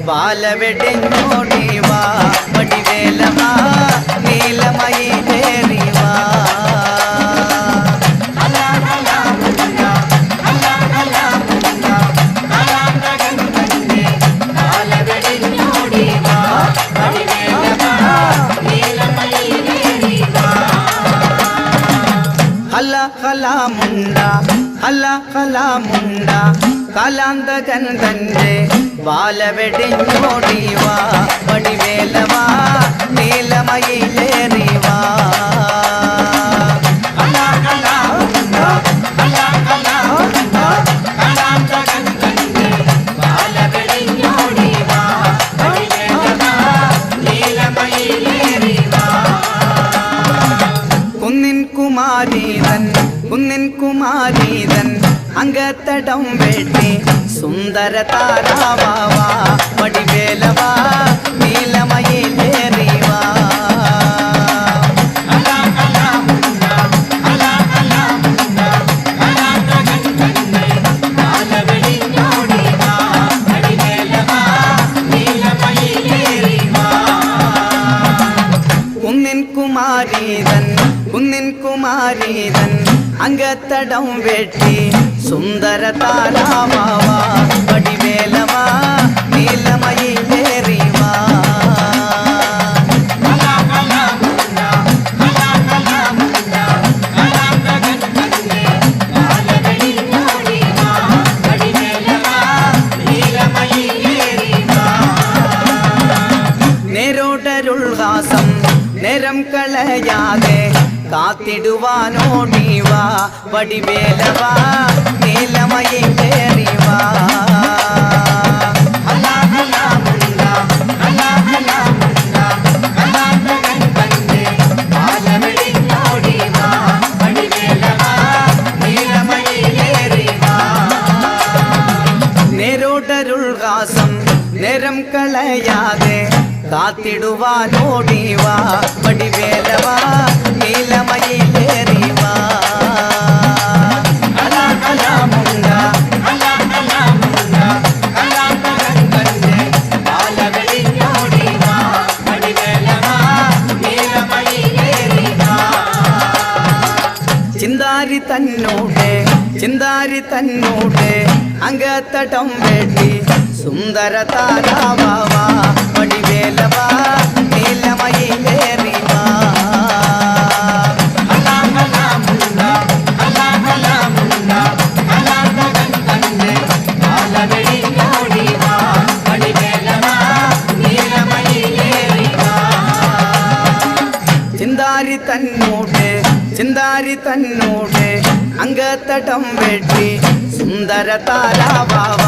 ബാലവെടിഞ്ഞോടി വാ വടിവേലവാ നീലമയിലേറി വാ ഹലമുണ്ട കാലാന്തകൻ തന്റെ ബാലവെടിഞ്ഞോടി വാ വടിവേലവാ നീലമയിലേറി വാ കുന്നിൻ കുമാരീതൻ അങ്കത്തടം വെട്ടി സുന്ദര താരാവാ വടിവേലവാ നീലമയിലേറി വാ കുന്നിൻ കുമാരീതൻ അങ്കത്തടം വെട്ടി സുന്ദര താരാവാ വടിവേലവാ നീലമയിലേറി വാ നേരോടരുൾഹാസം നേരം കളയാതെ കാത്തിടുവാനോടി വാ വടിവേലവാ നീലമയിലേറി വാ നേരോടരുൾഹാസം നേരം കളയാതെ കാത്തിടുവാനോടി വാ വടിവേലവാ നീലമയിലേറി വാ ചിന്താരി തന്നോടെ അങ്കത്തടം വെട്ടി സുന്ദര താരാവാ വടിവേലവാ നീലമയിലേറി വാ ചിന്താരി തന്നോടെ അങ്കത്തടം വെട്ടി സുന്ദര താരാവാ